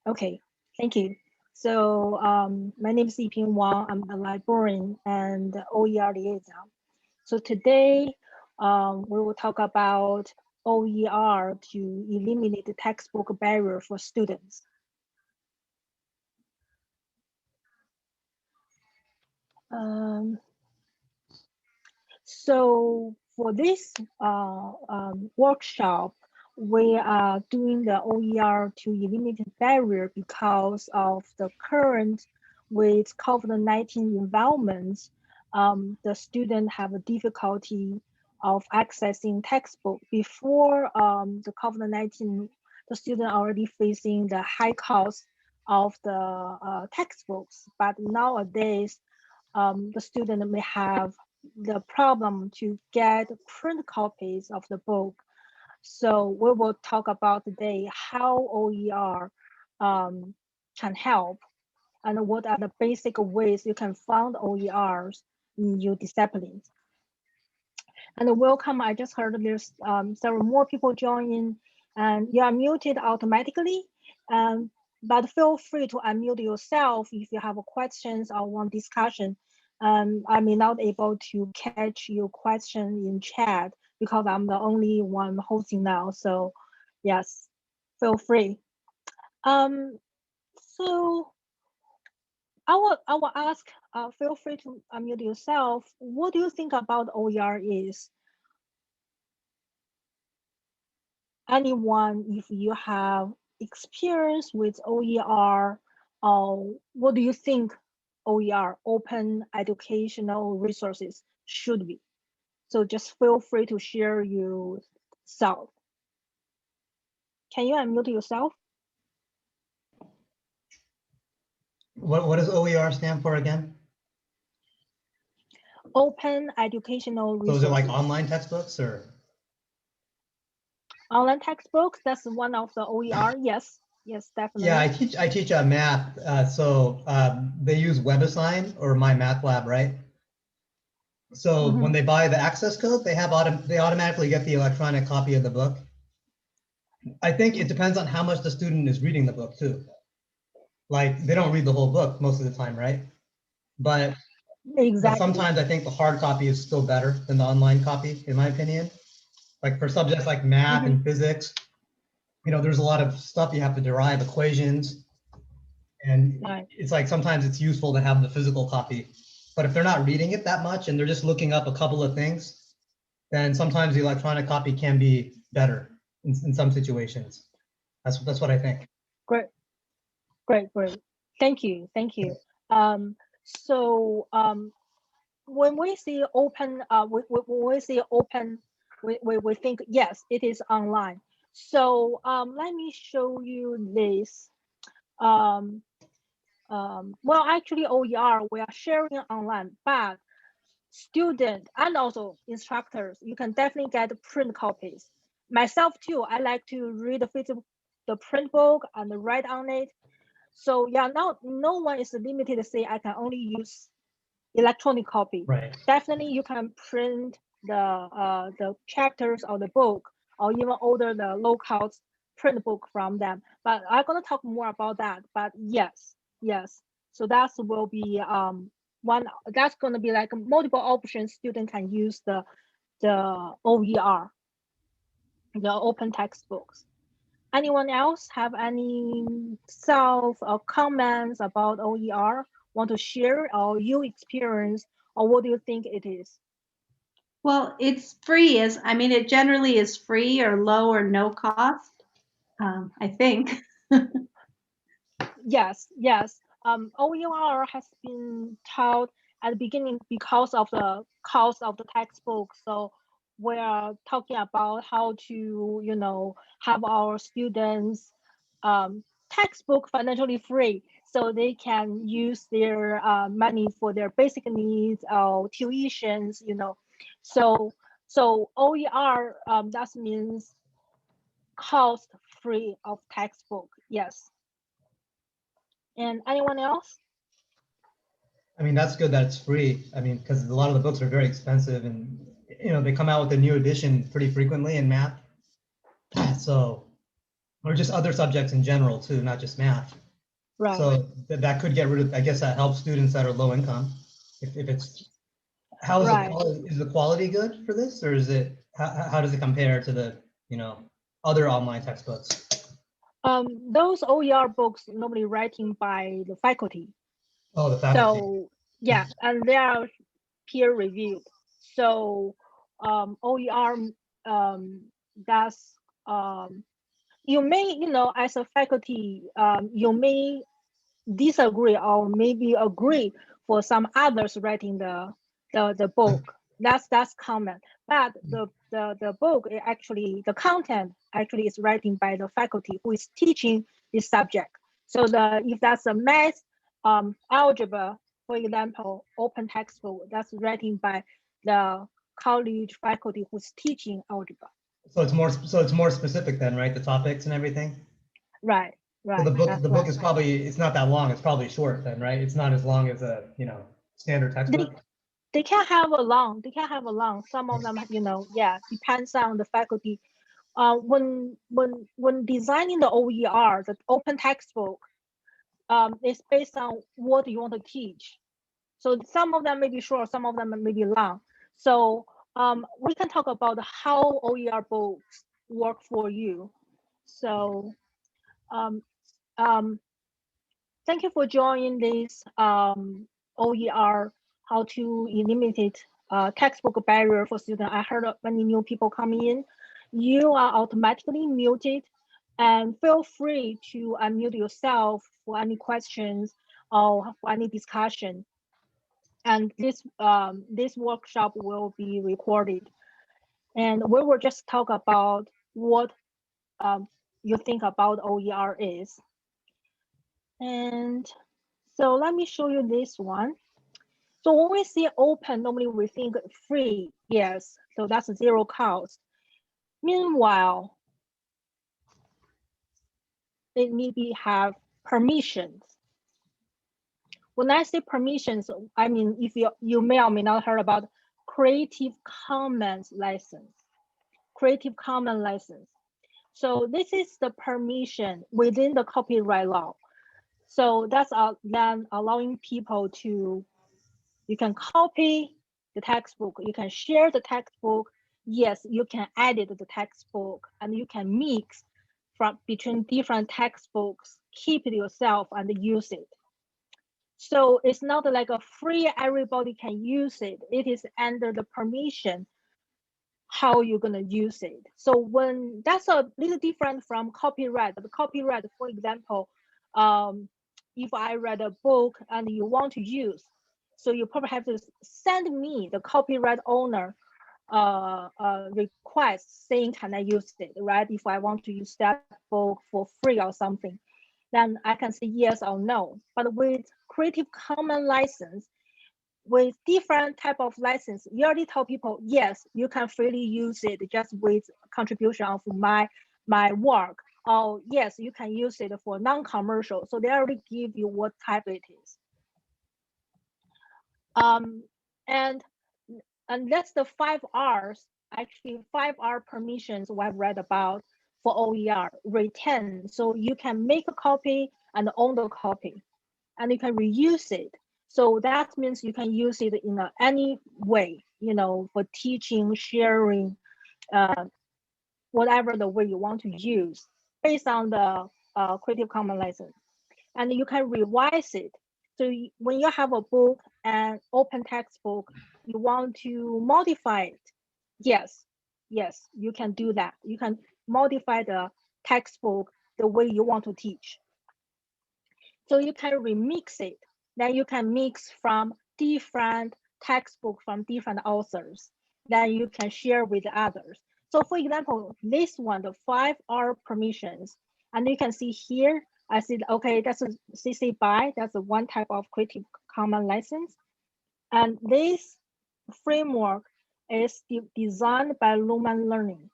Okay, thank you. So my name is Yiping Wang. I'm the librarian and OER liaison. So today we will talk about OER to eliminate the textbook barrier for students. So for this workshop, we are doing the OER to eliminate the barrier because of the current with COVID-19 environment, the student have a difficulty of accessing textbook. Before the COVID-19, the student already facing the high cost of the textbooks, but nowadays, the student may have the problem to get print copies of the book. So we will talk about today how OER can help and what are the basic ways you can find OERs in your disciplines. And welcome, I just heard there's several more people joining and you are muted automatically. But feel free to unmute yourself if you have questions or want discussion. I may not able to catch your question in chat because I'm the only one hosting now. So yes, feel free. Um, so I will ask, feel free to unmute yourself. What do you think about OER is? Anyone, if you have experience with OER, what do you think OER, open educational resources, should be? So just feel free to share yourself. Can you unmute yourself? What does OER stand for again? Open educational resources. So is it like online textbooks or? Online textbooks, that's one of the OER, yes. Yes, definitely. Yeah, I teach math, so they use WebAssign or My Math Lab, right? So when they buy the access code, they automatically get the electronic copy of the book. I think it depends on how much the student is reading the book too. Like they don't read the whole book most of the time, right? But sometimes I think the hard copy is still better than the online copy, in my opinion. Like for subjects like math and physics, you know, there's a lot of stuff you have to derive, equations, and it's like sometimes it's useful to have the physical copy. But if they're not reading it that much and they're just looking up a couple of things, then sometimes the electronic copy can be better in some situations. That's what I think. Great. Thank you. So when we see open, when we see open, we think yes, it is online. So let me show you this. Well, actually, OER we are sharing online, but student and also instructors, you can definitely get print copies. Myself too, I like to read the print book and write on it. So yeah, now no one is limited to say I can only use electronic copy. Right. Definitely you can print the chapters of the book or even order the low-cost print book from them. But I'm gonna talk more about that. But yes. So that will be one. That's gonna be like multiple options. Student can use the OER, the open textbooks. Anyone else have any self or comments about OER? Want to share or you experience, or what do you think it is? Well, it's free. It generally is free or low or no cost. I think. Yes. OER has been taught at the beginning because of the cost of the textbook. So we're talking about how to, have our students textbook financially free, so they can use their money for their basic needs or tuitions. So OER that means cost free of textbook. Yes. And anyone else? I mean, that's good that it's free. I mean, because a lot of the books are very expensive and, you know, they come out with a new edition pretty frequently in math. So or just other subjects in general too, not just math. Right. So that could get rid of, I guess that helps students that are low income. If it's, how is the Right. quality, is the quality good for this, or is it, how does it compare to the, other online textbooks? Those OER books normally writing by the faculty. Oh, the faculty. So yeah, and they are peer reviewed. So OER does you may, as a faculty, you may disagree or maybe agree for some others writing the book. That's common. But the book actually, the content actually is writing by the faculty who is teaching this subject. So if that's a math, algebra, for example, open textbook, that's writing by the college faculty who's teaching algebra. So it's more specific then, right? The topics and everything. Right. So the That's book right. is probably, it's not that long. It's probably short then, right? It's not as long as a, standard textbook. They can have a long. They can have a long. Some of them, depends on the faculty. When designing the OER, the open textbook, is based on what you want to teach. So some of them may be short, some of them may be long. So we can talk about how OER books work for you. So um, um, thank you for joining this OER, how to eliminate textbook barrier for students. I heard of many new people coming in. You are automatically muted, and feel free to unmute yourself for any questions or for any discussion. And this workshop will be recorded. And we will just talk about what you think about OER is. And so let me show you this one. So when we see open, normally we think free, yes. So that's zero cost. Meanwhile, it maybe have permissions. When I say permissions, I mean, if you may or may not heard about Creative Commons license. Creative Commons license. So this is the permission within the copyright law. So that's then allowing people to, you can copy the textbook, you can share the textbook. Yes, you can edit the textbook, and you can mix from between different textbooks, keep it yourself and use it. So it's not like a free, everybody can use it. It is under the permission how you're going to use it. So when that's a little different from copyright. The copyright, for example, if I read a book and you want to use, so you probably have to send me, the copyright owner, request saying, can I use it, right? If I want to use that book for free or something, then I can say yes or no. But with Creative Commons license, with different type of license, you already tell people, yes, you can freely use it just with contribution of my work. Or yes, you can use it for non-commercial. So they already give you what type it is. And that's the 5 R's, actually 5 R permissions we have read about for OER. Retain, so you can make a copy and own the copy, and you can reuse it. So that means you can use it in any way, for teaching, sharing, whatever the way you want to use, based on the Creative Commons license. And you can revise it. So when you have a book and open textbook, you want to modify it. Yes, you can do that. You can modify the textbook the way you want to teach. So you can remix it. Then you can mix from different textbooks from different authors. Then you can share with others. So for example, this one, the 5 R permissions, and you can see here, I said, okay, that's a CC BY, that's a one type of Creative Commons license. And this framework is designed by Lumen Learning.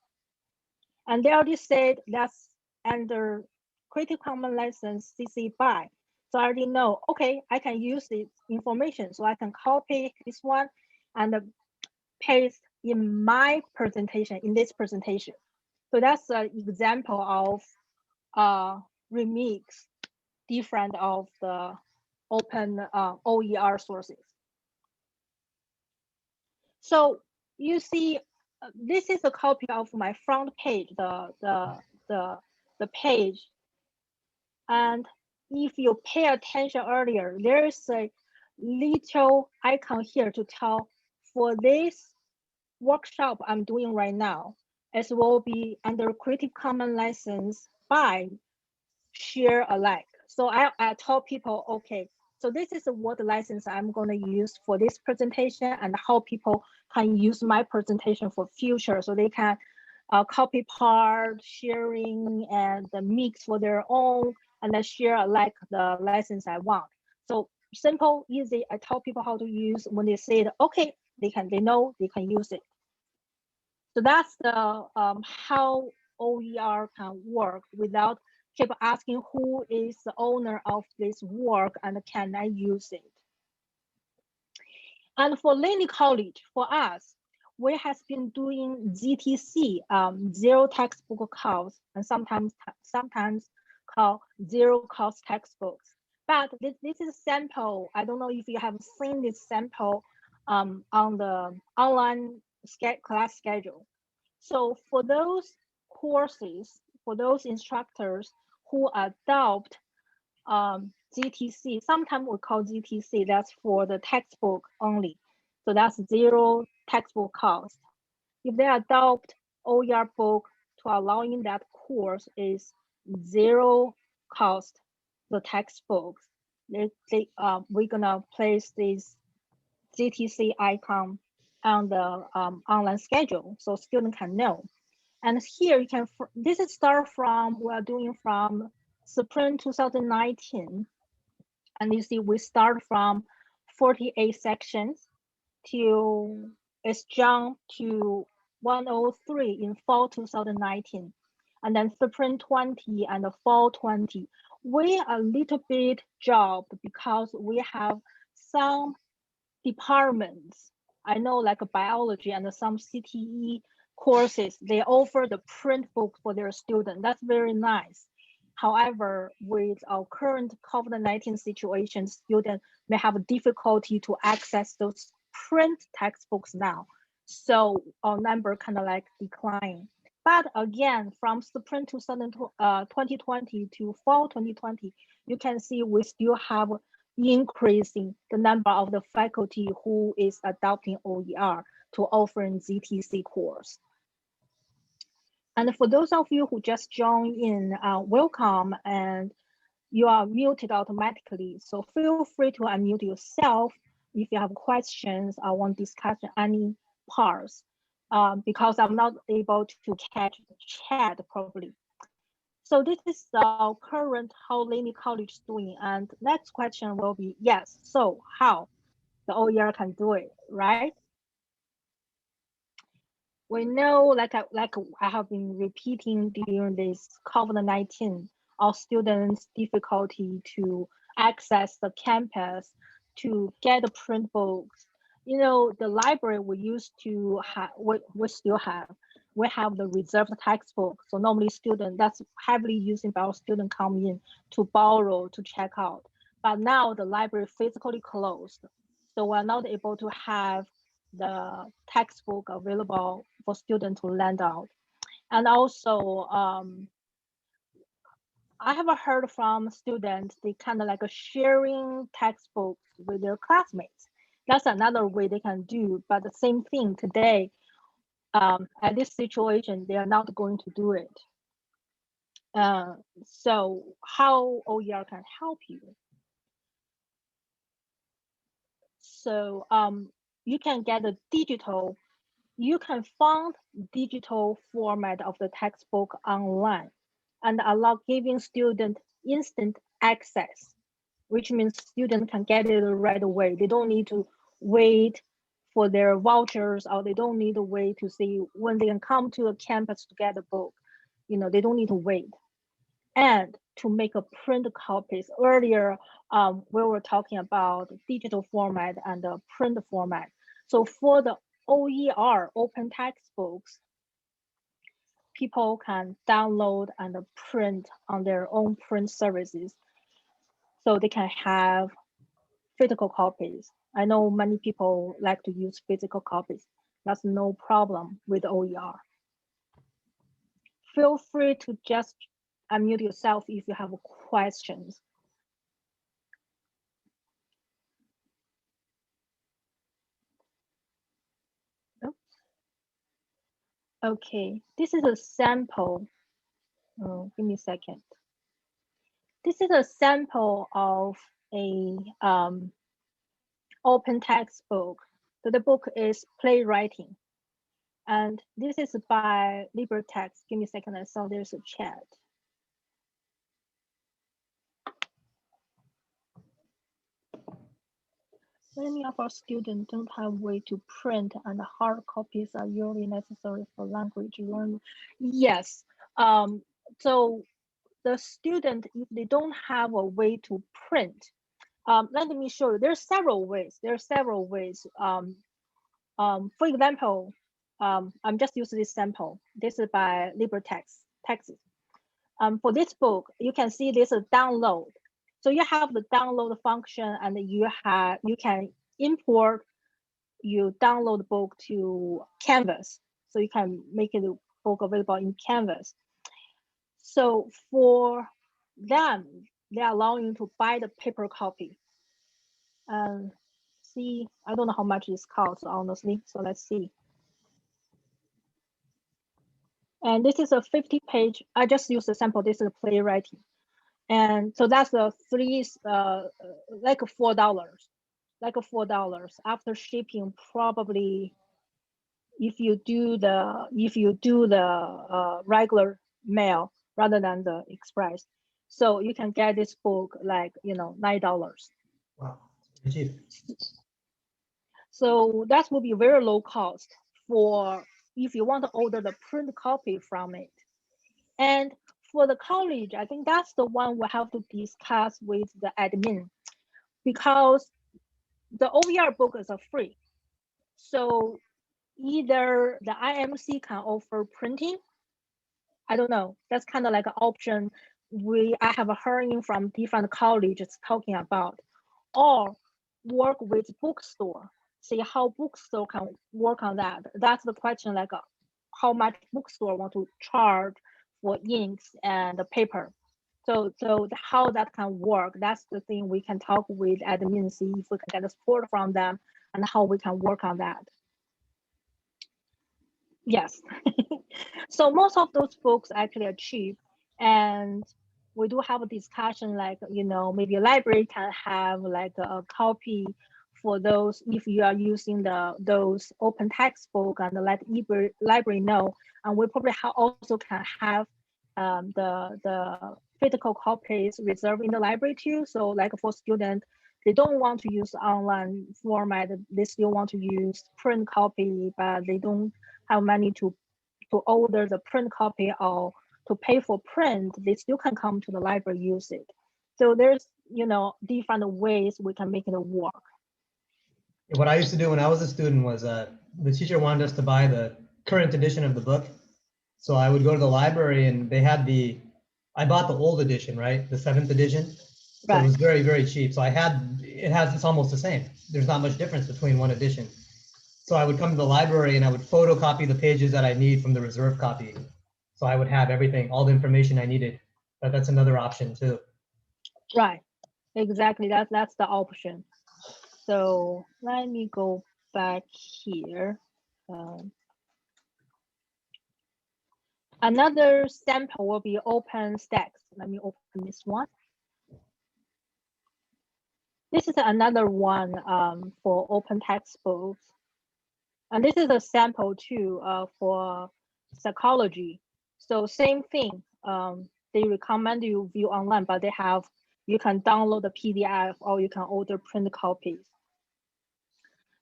And they already said that's under Creative Commons license CC BY. So I already know, okay, I can use this information. So I can copy this one and paste in my presentation, in this presentation. So that's an example of remix different of the open OER sources. So you see, this is a copy of my front page, the page. And if you pay attention earlier, there is a little icon here to tell for this workshop I'm doing right now, it will be under Creative Commons license by share alike. So I told people, okay, so this is what license I'm going to use for this presentation and how people can use my presentation for future. So they can copy part, sharing, and the mix for their own, and then share alike the license I want. So simple, easy. I tell people how to use. When they say it, okay, they know they can use it. So that's the how OER can work without keep asking who is the owner of this work and can I use it. And for Laney College, for us, we have been doing ZTC, zero textbook cost, and sometimes called zero cost textbooks. But this is a sample. I don't know if you have seen this sample on the online class schedule. So for those courses, for those instructors who adopt GTC, sometimes we call GTC, that's for the textbook only. So that's zero textbook cost. If they adopt OER book to allowing that course is zero cost, the textbooks, we're gonna place this GTC icon on the online schedule so students can know. And here you can, this is start from, we are doing from spring 2019. And you see we start from 48 sections till it's jumped to 103 in fall 2019. And then spring 20 and the fall 20. We a little bit job because we have some departments. I know like biology and some CTE courses, they offer the print book for their students. That's very nice. However, with our current COVID-19 situation, students may have difficulty to access those print textbooks now. So our number kind of like decline. But again, from spring 2020 to fall 2020, you can see we still have increasing the number of the faculty who is adopting OER to offering ZTC course. And for those of you who just joined in, welcome, and you are muted automatically. So feel free to unmute yourself if you have questions or want to discuss any parts, because I'm not able to catch the chat properly. So this is our current how Laney College is doing. And next question will be, yes, so how the OER can do it, right? We know, like I have been repeating during this COVID-19, our students' difficulty to access the campus, to get the print books. You know, the library we used to have, we still have. We have the reserved textbook. So normally students, that's heavily used by our students come in to borrow, to check out. But now the library physically closed. So we're not able to have the textbook available for students to lend out. And also, I have heard from students, they kind of like sharing textbooks with their classmates. That's another way they can do, but the same thing today, at this situation, they are not going to do it. So how OER can help you? So you can get a digital, you can find digital format of the textbook online and allow giving student instant access, which means students can get it right away. They don't need to wait for their vouchers, or they don't need to wait to see when they can come to a campus to get a book. You know, they don't need to wait. And to make a print copies. Earlier, we were talking about digital format and the print format. So for the OER, open textbooks, people can download and print on their own print services. So they can have physical copies. I know many people like to use physical copies. That's no problem with OER. Feel free to just unmute yourself if you have questions. Okay, this is a sample. Oh, give me a second. This is a sample of a open textbook. So the book is Playwriting. And this is by LibreText. Give me a second, I saw there's a chat. Many of our students don't have way to print and hard copies are usually necessary for language learning. Yes, so the student, if they don't have a way to print, let me show you, there's several ways. For example, I'm just using this sample. This is by LibreText. For this book, you can see this is download. So you have the download function, and you can import. You download the book to Canvas, so you can make the book available in Canvas. So for them, they allow you to buy the paper copy. See, I don't know how much this costs, honestly. So let's see. And this is a 50-page. I just used a sample. This is Playwriting. And so that's the like $4, after shipping. Probably if you do the regular mail rather than the express, so you can get this book like $9. Wow, it's cheap. So that will be very low cost for if you want to order the print copy from it. And for the college, I think that's the one we have to discuss with the admin, because the OER book is free. So either the IMC can offer printing. I don't know. That's kind of like an option I have hearing from different colleges talking about, or work with bookstore. See how bookstore can work on that. That's the question, like how much bookstore want to charge for inks and the paper. So how that can work, that's the thing we can talk with admin, see if we can get support from them and how we can work on that. Yes. So most of those books actually are cheap, and we do have a discussion like, maybe a library can have like a copy for those if you are using those open textbook, and let library know. And we probably also can have the physical copies reserved in the library too. So like for students, they don't want to use online format, they still want to use print copy, but they don't have money to order the print copy or to pay for print, they still can come to the library, use it. So there's different ways we can make it work. What I used to do when I was a student was the teacher wanted us to buy the current edition of the book. So I would go to the library and they had I bought the old edition, right? The 7th edition. So Right. it was very, very cheap. So it's almost the same. There's not much difference between one edition. So I would come to the library and I would photocopy the pages that I need from the reserve copy. So I would have everything, all the information I needed. But that's another option too. Right. Exactly. That's the option. So let me go back here. Another sample will be OpenStax. Let me open this one. This is another one for open textbooks. And this is a sample too for psychology. So same thing. They recommend you view online, but you can download the PDF or you can order print copies.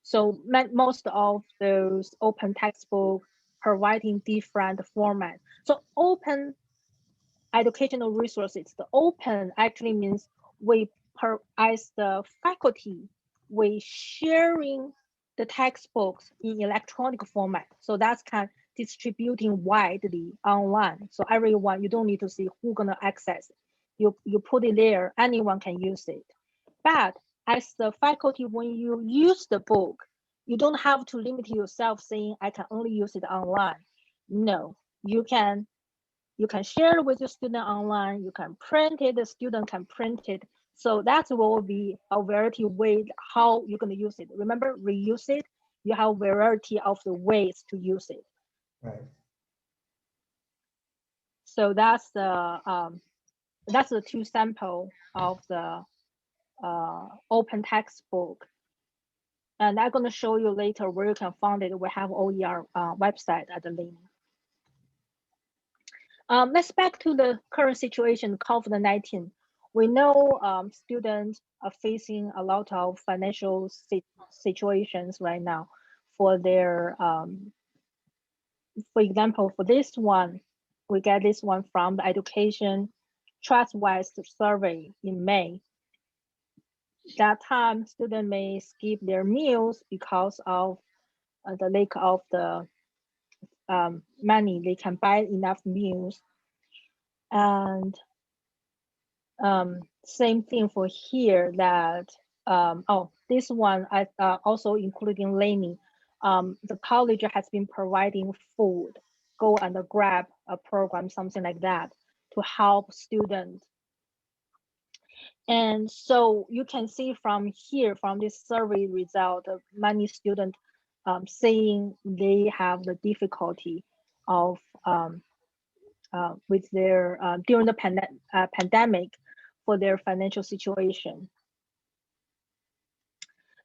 So most of those open textbooks providing different formats. So open educational resources. The open actually means as the faculty, we sharing the textbooks in electronic format. So distributing widely online. So everyone, you don't need to see who's gonna access it. You put it there, anyone can use it. But as the faculty, when you use the book, you don't have to limit yourself saying I can only use it online. No, you can share it with your student online, you can print it, the student can print it. So that will be a variety of ways how you're going to use it. Remember, reuse it, you have variety of the ways to use it. Right. So that's the two sample of the open textbook. And I'm going to show you later where you can find it. We have OER website at the link. Let's back to the current situation, COVID-19. We know students are facing a lot of financial situations right now. For their, for example, for this one, we get this one from the Education TrustWise survey in May. That time, students may skip their meals because of the lack of the money they can buy enough meals. And same thing for here that, this one I also including Laney. The college has been providing food, go and grab a program, something like that, to help students. And so you can see from here, from this survey result, many students saying they have the difficulty of with their during the pandemic for their financial situation.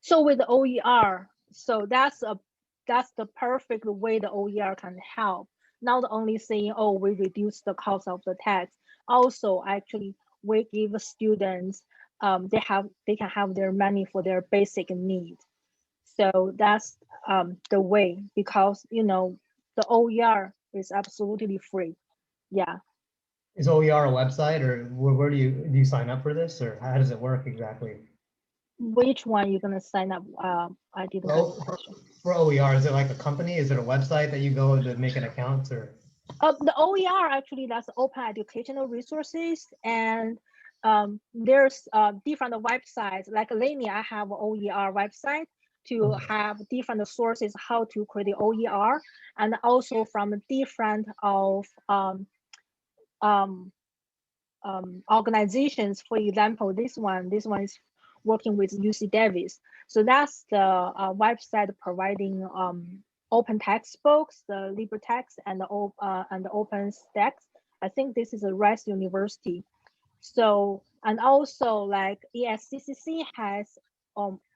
So with the OER, so that's the perfect way the OER can help. Not only saying, oh, we reduce the cost of the text, also actually we give students they can have their money for their basic needs. So that's the way, because the OER is absolutely free. Yeah. Is OER a website, or where do you sign up for this, or how does it work exactly? Which one you're gonna sign up? I didn't get the question. For OER, is it like a company? Is it a website that you go to make an account, or? The OER actually, that's open educational resources, and there's different websites. Like Laney, I have OER website to have different sources how to create OER, and also from different of organizations. For example, this one is working with UC Davis. So that's the website providing open textbooks, the LibreText and the OpenStax. I think this is a Rice University. So, and also like ESCCC has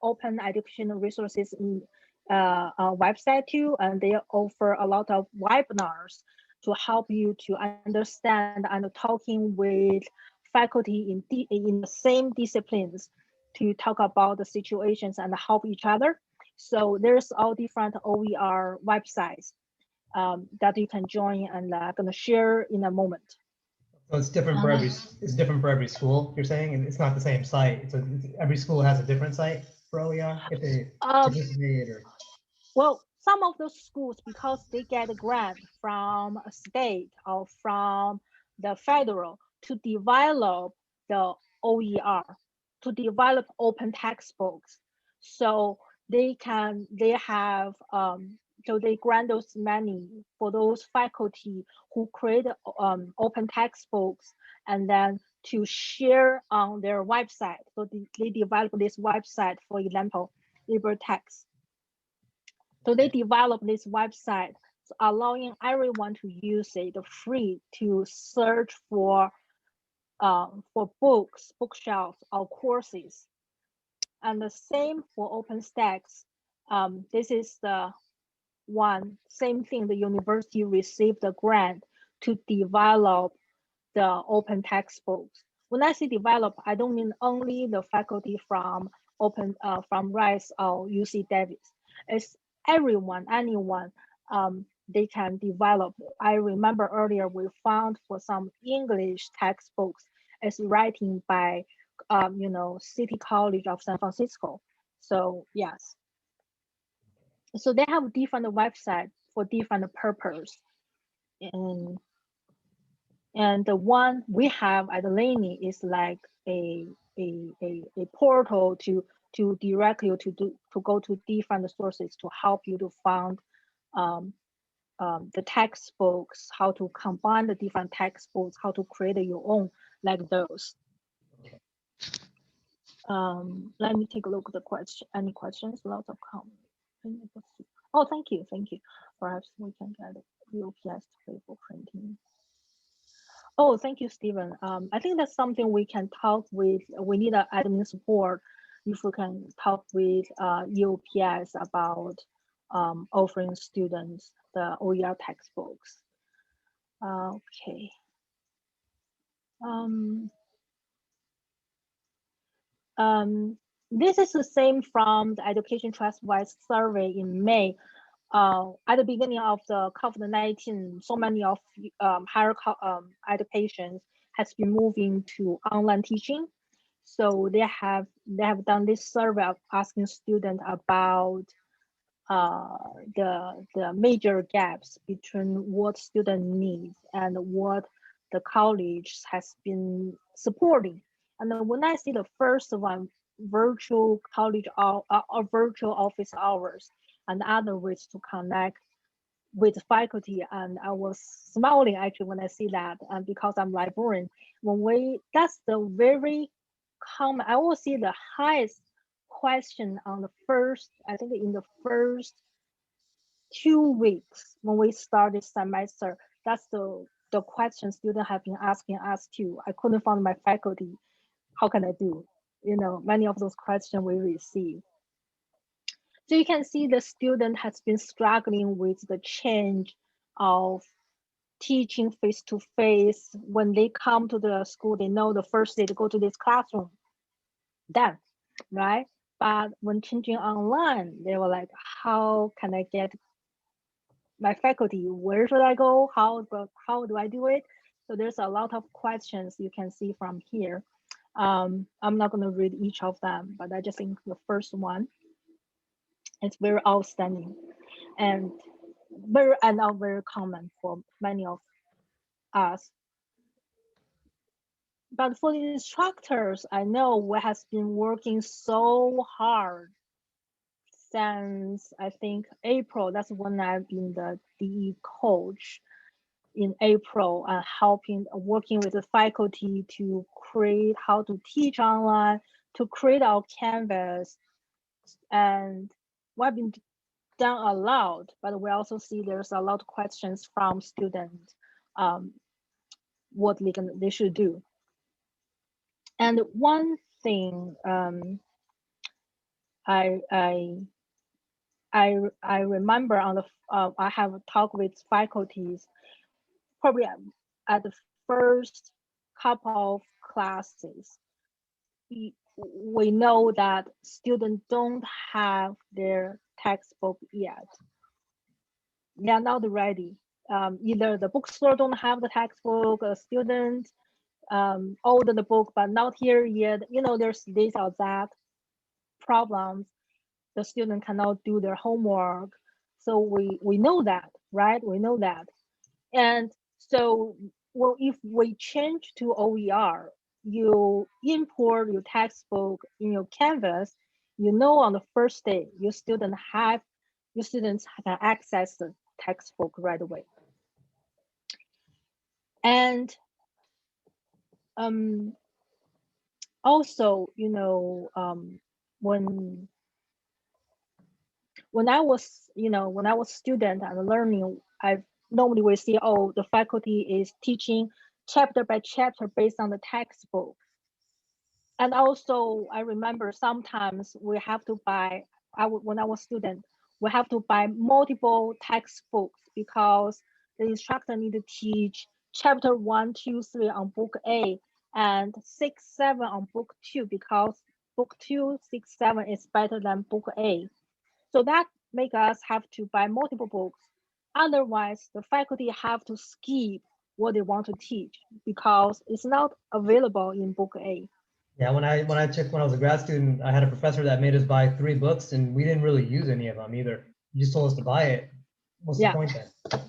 open educational resources in website too, and they offer a lot of webinars to help you to understand and talking with faculty in the same disciplines to talk about the situations and help each other. So there's all different OER websites that you can join, and I'm gonna share in a moment. So it's different for every school. You're saying, and it's not the same site. So every school has a different site for OER if they participate, or. Well, some of those schools, because they get a grant from a state or from the federal to develop the OER, to develop open textbooks. So they have, so they grant those money for those faculty who create open textbooks, and then to share on their website. So they develop this website, for example, LibreText. So they developed this website, allowing everyone to use it free to search for books, bookshelves, or courses. And the same for OpenStax. This is the same thing. The university received a grant to develop the open textbooks. When I say develop, I don't mean only the faculty from from Rice or UC Davis. It's everyone, anyone, they can develop. I remember earlier we found for some English textbooks, it's writing by, City College of San Francisco. So yes. So they have different websites for different purpose. And the one we have at Laney is like a portal to directly to go to different sources to help you to find the textbooks, how to combine the different textbooks, how to create your own, like those. Let me take a look at the question. Any questions? Lots of comments. Oh, thank you. Perhaps we can get UPS to pay for printing. Oh, thank you, Stephen. I think that's something we can talk with. We need admin support if we can talk with UPS about offering students the OER textbooks. Okay. This is the same from the Education Trust-wide survey in May. At the beginning of the COVID-19, so many of higher education has been moving to online teaching. So they have done this survey of asking students about the major gaps between what student needs and what the college has been supporting. And then when I see the first one, virtual college or virtual office hours, and other ways to connect with faculty, and I was smiling actually when I see that, and because I'm librarian, that's the very common. I will see the highest question on the first, I think in the first 2 weeks when we started semester. That's the question students have been asking us too. I couldn't find my faculty. How can I do? Many of those questions we receive. So you can see the student has been struggling with the change of teaching face-to-face. When they come to the school, they know the first day to go to this classroom, done, right? But when changing online, they were like, how can I get my faculty? Where should I go? How do I do it? So there's a lot of questions you can see from here. I'm not going to read each of them, but I just think the first one, it's very outstanding and very common for many of us. But for the instructors, I know we have been working so hard since I think April. That's when I've been the DE coach in April, working with the faculty to create how to teach online, to create our canvas. And we've been done a lot, but we also see there's a lot of questions from students, what they should do. And one thing I remember on the I have talked with faculties probably at the first couple of classes. We know that students don't have their textbook yet. They are not ready. Either the bookstore don't have the textbook, a student order the book but not here yet. There's this or that problems. The student cannot do their homework. So we know that, right? We know that. And so, well, if we change to OER, you import your textbook in your Canvas, on the first day, your students can access the textbook right away. And also, when I was student and learning, I normally will see, the faculty is teaching chapter by chapter based on the textbook. And also, I remember sometimes we have to buy, when I was student, we have to buy multiple textbooks because the instructor need to teach chapter 1, 2, 3 on book A and 6, 7 on book 2, because book 2, 6, 7 is better than book A. So that make us have to buy multiple books. Otherwise, the faculty have to skip what they want to teach because it's not available in book A. Yeah, when I was a grad student, I had a professor that made us buy 3 books, and we didn't really use any of them either. He just told us to buy it, what's Yeah. the point then?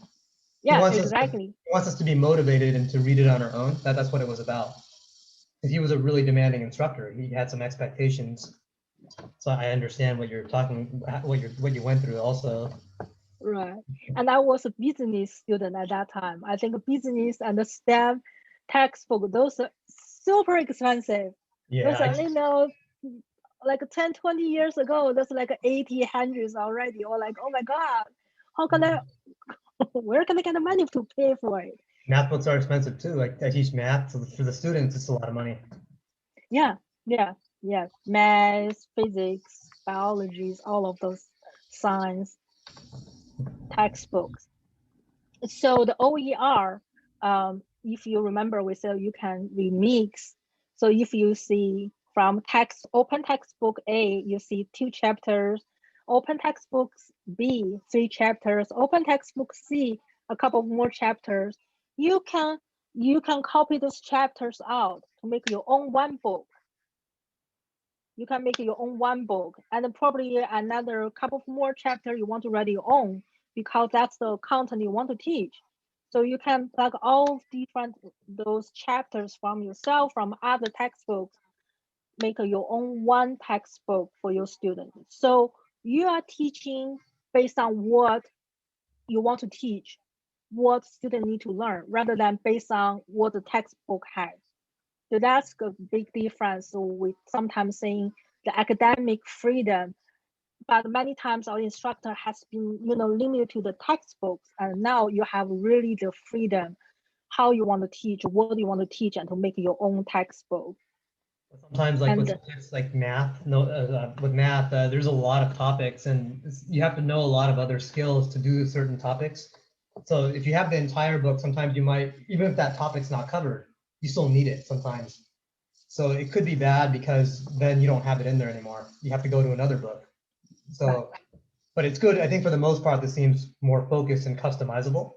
Yeah, He exactly. wants us to be motivated and to read it on our own. That's what it was about. Because he was a really demanding instructor. He had some expectations. So I understand what you're talking, what you went through also. Right. And I was a business student at that time. I think business and the STEM textbook, those are super expensive. Those Yeah, are, you know, like 10, 20 years ago, that's like 80, hundreds already. Or like, oh my God, how can I, where can I get the money to pay for it? math books are expensive too. Like I teach math, so for the students, it's a lot of money. Yeah, yeah, yeah. Math, physics, biologies, all of those science textbooks. So the OER, if you remember, we said you can remix. So if you see from open textbook A, you see 2 chapters, open textbooks B, 3 chapters, open textbook C, a couple more chapters. You can copy those chapters out to make your own one book. You can make your own one book, and probably another couple of more chapters you want to write your own, because that's the content you want to teach. So you can plug all different those chapters from yourself, from other textbooks, make your own one textbook for your students. So you are teaching based on what you want to teach, what students need to learn, rather than based on what the textbook has. So that's a big difference. So we sometimes saying the academic freedom, but many times our instructor has been, limited to the textbooks, and now you have really the freedom how you want to teach, what you want to teach, and to make your own textbook. Sometimes, like with And subjects like math, no, with math, there's a lot of topics, and you have to know a lot of other skills to do certain topics. So if you have the entire book, sometimes you might, even if that topic's not covered, you still need it sometimes. So it could be bad because then you don't have it in there anymore. You have to go to another book. So, but it's good. I think for the most part, this seems more focused and customizable.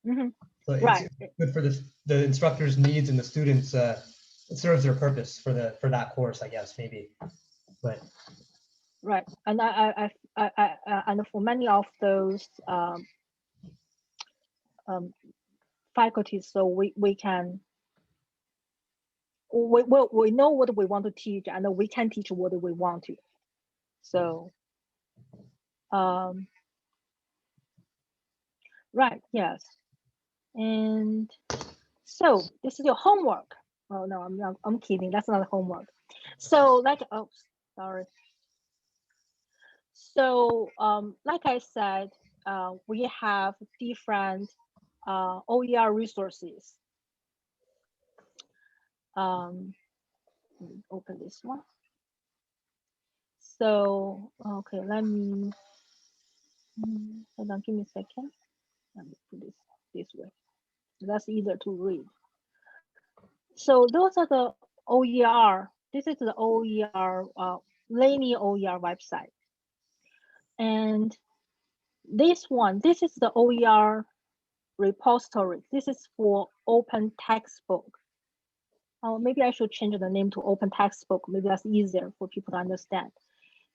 mm-hmm. So it's Right. good for the instructor's needs and the students. It serves their purpose for that course, I guess, maybe. But Right. And and for many of those faculties, so we can we know what we want to teach, and we can teach what we want to. So right, yes. And so this is your homework. Oh no, I'm kidding. That's not homework. So like, oh, sorry. So like I said, we have different OER resources. Let me open this one. So okay, let me hold on. Give me a second. Let me put this way. That's easier to read. So those are the OER. This is the OER, Laney OER website. And this is the OER repository. This is for open textbook. Oh, maybe I should change the name to open textbook. Maybe that's easier for people to understand.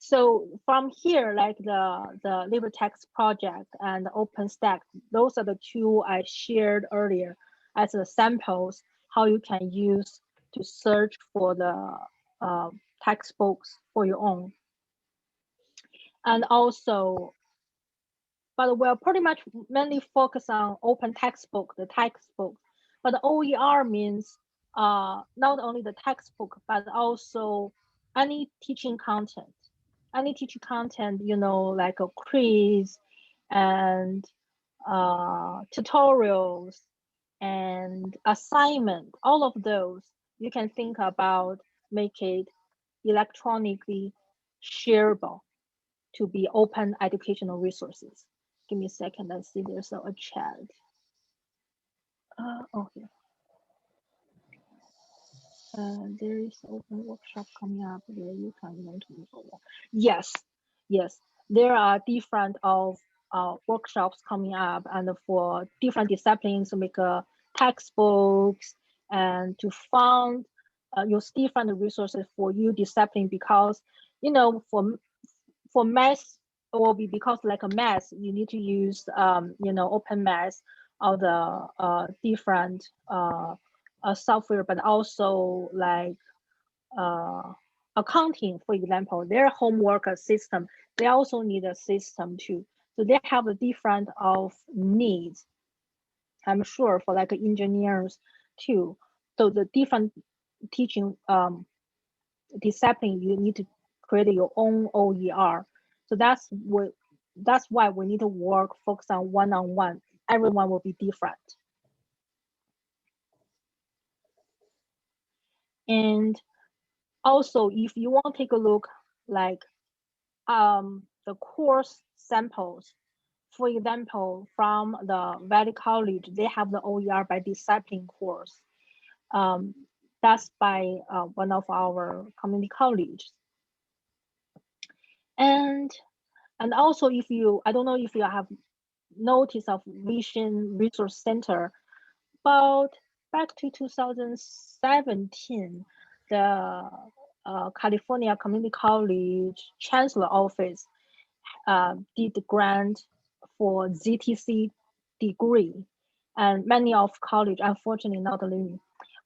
So from here, like the LibreText project and OpenStack, those are the 2 I shared earlier as the samples, how you can use to search for the textbooks for your own. And also, but we're pretty much mainly focused on open textbook, the textbook. But the OER means not only the textbook, but also any teaching content. Any teaching content, like a quiz and tutorials and assignment, all of those, you can think about make it electronically shareable to be open educational resources. Give me a second. Let's see. There's a chat. Okay. There is open workshop coming up where you can learn to move over. Yes, yes. There are different of workshops coming up, and for different disciplines to make textbooks and to fund use different resources for you discipline, because for math will be because like a math, you need to use open math or the different software, but also like accounting, for example, their homework system, they also need a system too. So they have a different of needs, I'm sure, for like engineers too. So the different teaching discipline, you need to create your own OER. So that's why we need to work, focus on one-on-one. Everyone will be different. And also, if you want to take a look like the course samples, for example, from the Valley College, they have the OER by discipline course. That's by one of our community colleges. And also, if you, I don't know if you have notice of Vision Resource Center, about back to 2017, the California Community College Chancellor Office did the grant for ZTC degree, and many of college, unfortunately not living,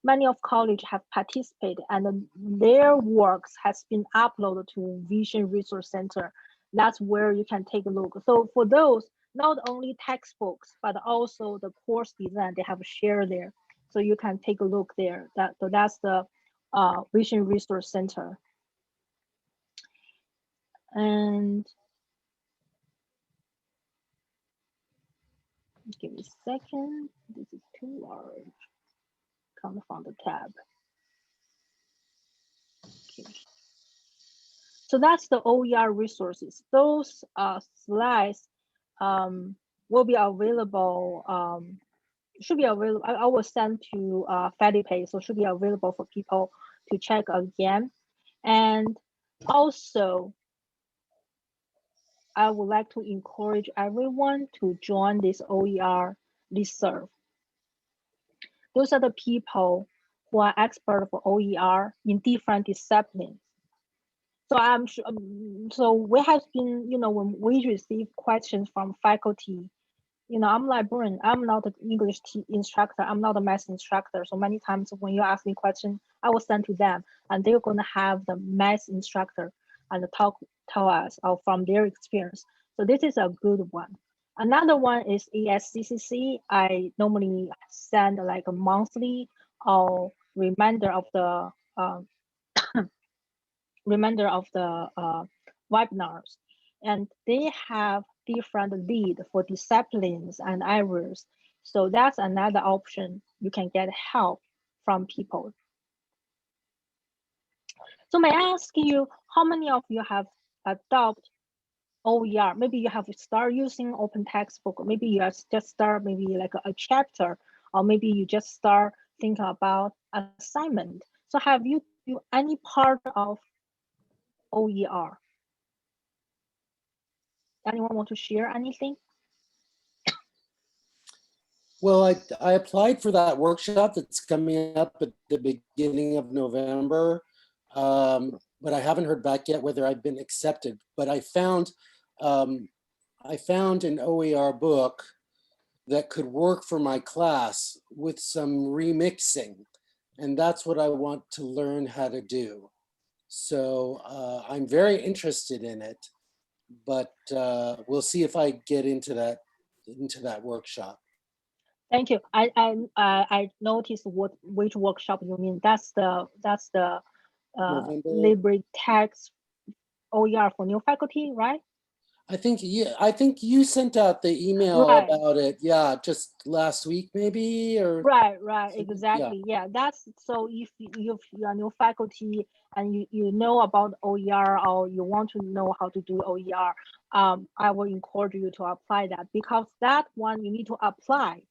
many of college have participated, and their works has been uploaded to Vision Resource Center. That's where you can take a look. So for those, not only textbooks, but also the course design, they have shared there. So you can take a look there. So that's the Vision Resource Center. And give me a second. This is too large. Can't find the tab. Okay. So that's the OER resources. Those slides will be available, should be available. I will send to FediPay, so should be available for people to check again. And also, I would like to encourage everyone to join this OER listserv. Those are the people who are expert for OER in different disciplines. So I'm sure, so we have been, when we receive questions from faculty, I'm librarian, I'm not an English instructor, I'm not a math instructor. So many times when you ask me questions, I will send to them, and they're going to have the math instructor and tell us from their experience. So this is a good one. Another one is ESCCC. I normally send like a monthly or reminder of the webinars, and they have different lead for disciplines and areas. So that's another option. You can get help from people. So may I ask you, how many of you have adopted OER? Maybe you have started using open textbook, or maybe you just start maybe like a chapter, or maybe you just start thinking about assignment. So have you do any part of OER? Anyone want to share anything? Well, I applied for that workshop that's coming up at the beginning of November, but I haven't heard back yet whether I've been accepted. But I found an OER book that could work for my class with some remixing, and that's what I want to learn how to do. So I'm very interested in it, but we'll see if I get into that workshop. Thank you. I noticed which workshop you mean. That's the LibreText OER for new faculty, right? I think you sent out the email about it. Yeah, just last week maybe, or right, exactly. Yeah, that's so if you are new faculty and you know about OER, or you want to know how to do OER, I will encourage you to apply that, because that one you need to apply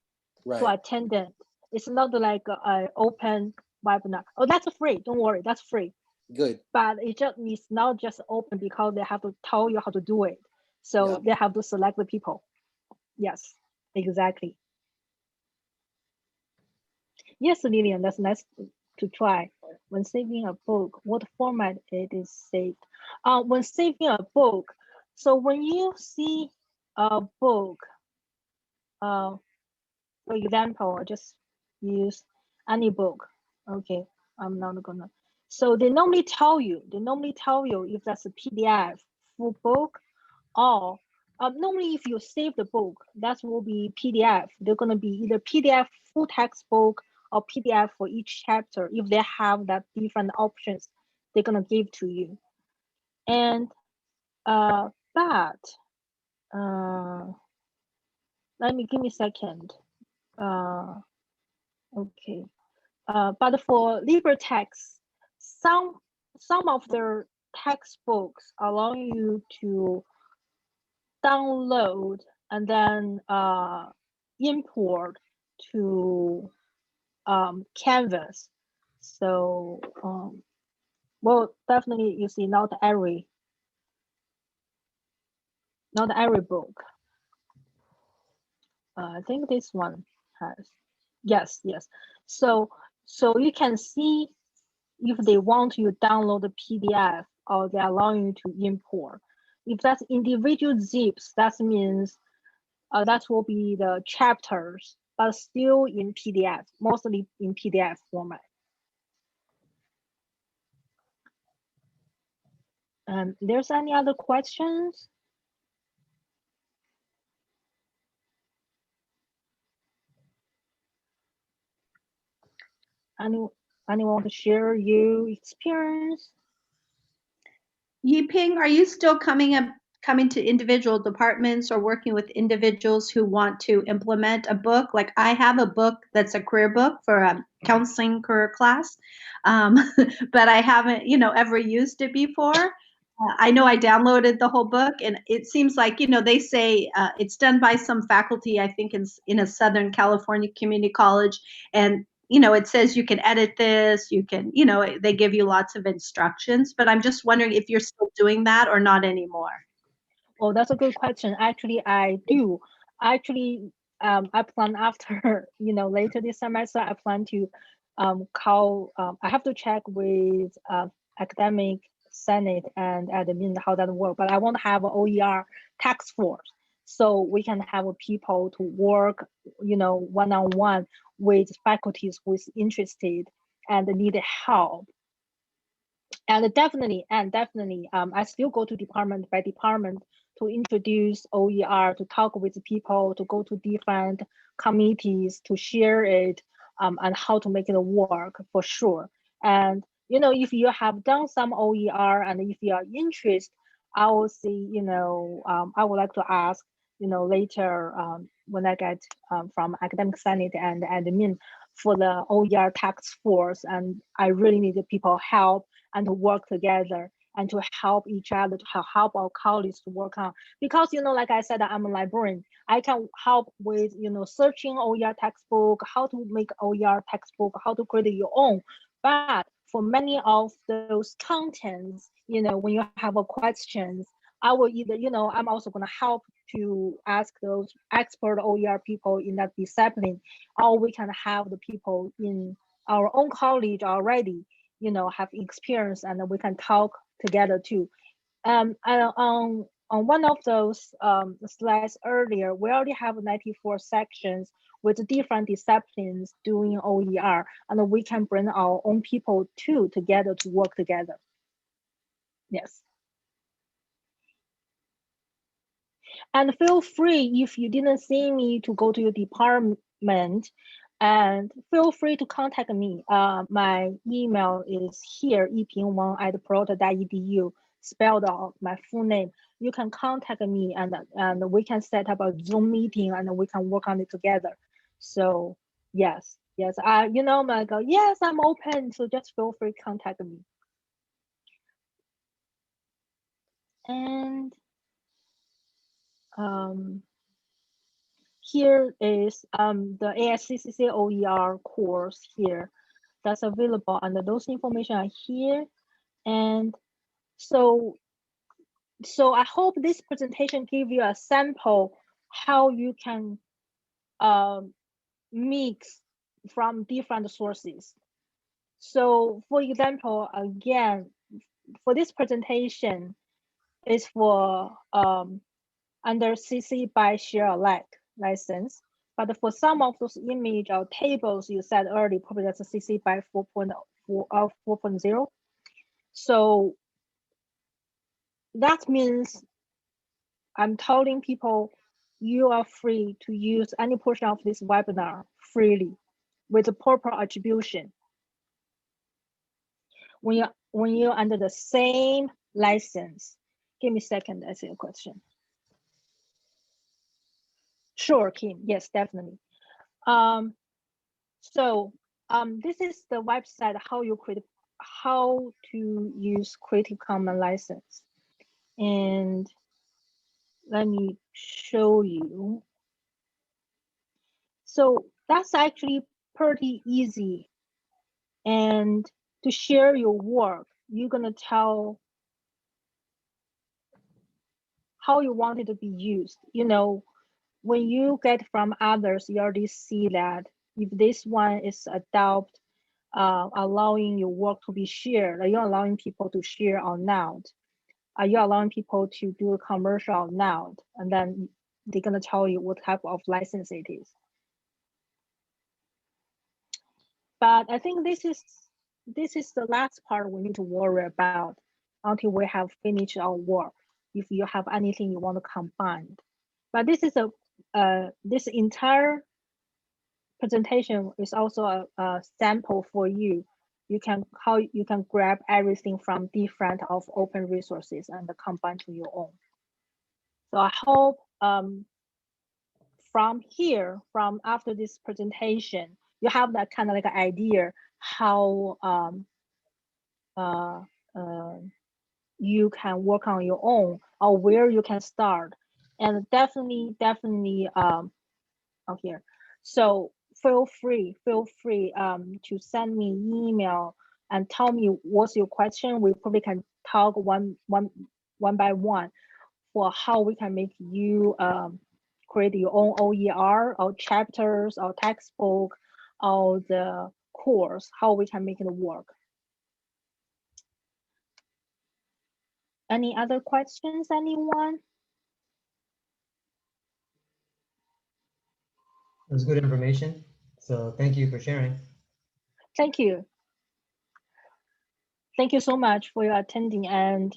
to attend it. It's not like an open webinar. Oh, that's free. Don't worry, that's free. Good. But it's not just open because they have to tell you how to do it. So they have to select the people. Yes, exactly. Yes, Lillian, that's nice to try. When saving a book, what format it is saved? When saving a book, So when you see a book, for example, just use any book. Okay, I'm not gonna. So they normally tell you if that's a PDF full book, or normally if you save the book, that will be PDF. They're gonna be either PDF full textbook or PDF for each chapter. If they have that different options, they're gonna give to you. And but give me a second. Okay. But for LibreText, some of the textbooks allow you to download and then import to Canvas. So, well, definitely you see not every book. I think this one has. Yes. So you can see if they want you to download the PDF or they allow you to import. If that's individual zips, that means that will be the chapters, but still in PDF, mostly in PDF format. There's any other questions? Anyone want to share your experience? Yiping, are you still coming to individual departments or working with individuals who want to implement a book? Like I have a book that's a career book for a counseling career class, but I haven't, ever used it before. I know I downloaded the whole book, and it seems like, they say it's done by some faculty, I think in a Southern California community college, and it says you can edit this, you can, they give you lots of instructions, but I'm just wondering if you're still doing that or not anymore. Oh, that's a good question. Actually, I do. Actually, I plan after, later this semester, I plan to call, I have to check with academic senate and admin how that works, but I want to have an OER task force so we can have people to work, one-on-one with faculties who's interested and need help. And definitely, I still go to department by department to introduce OER, to talk with people, to go to different committees, to share it, and how to make it work for sure. And if you have done some OER and if you are interested, I will see. I would like to ask, later when I get from academic senate and admin for the OER task force, and I really need the people help and to work together and to help each other, to help our colleagues to work on. Because, like I said, I'm a librarian. I can help with, searching OER textbook, how to make OER textbook, how to create your own. But for many of those contents, when you have a questions, I will either, I'm also going to help to ask those expert OER people in that discipline, or we can have the people in our own college already, have experience, and we can talk together too. And on one of those slides earlier, we already have 94 sections with different disciplines doing OER, and we can bring our own people too together to work together. Yes. And feel free, if you didn't see me, to go to your department, and feel free to contact me. My email is here, yipingwang@proto.edu, spelled out my full name. You can contact me, and we can set up a Zoom meeting, and we can work on it together. So yes, yes, Michael, yes, I'm open. So just feel free to contact me. And here is the ASCCC OER course here that's available, and those information are here. And so I hope this presentation give you a sample how you can mix from different sources. So for example, again, for this presentation, is for under CC by share alike license. But for some of those image or tables you said earlier, probably that's a CC by 4.0. So that means I'm telling people you are free to use any portion of this webinar freely with the proper attribution. When you're under the same license, give me a second to answer your question. Sure, Kim. Yes, definitely. This is the website how to use Creative Commons license, and let me show you. So that's actually pretty easy. And to share your work, you're gonna tell how you want it to be used. You know, when you get from others, you already see that if this one is adopt, allowing your work to be shared, are you allowing people to share or not? Are you allowing people to do a commercial or not? And then they're gonna tell you what type of license it is. But I think this is the last part we need to worry about until we have finished our work. If you have anything you want to combine, but this is this entire presentation is also a sample for you. You can grab everything from different of open resources and combine to your own. So I hope from here, from after this presentation, you have that kind of like an idea how you can work on your own or where you can start. And definitely here. So feel free to send me an email and tell me what's your question. We probably can talk one by one for how we can make you create your own OER or chapters or textbook or the course, how we can make it work. Any other questions, anyone? It was good information. So thank you for sharing. Thank you. Thank you so much for your attending, and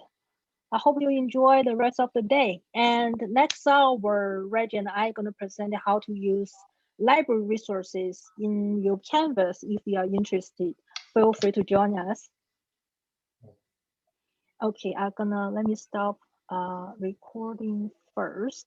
I hope you enjoy the rest of the day. And next hour, Reggie and I are going to present how to use library resources in your Canvas. If you are interested, feel free to join us. Okay, let me stop recording first.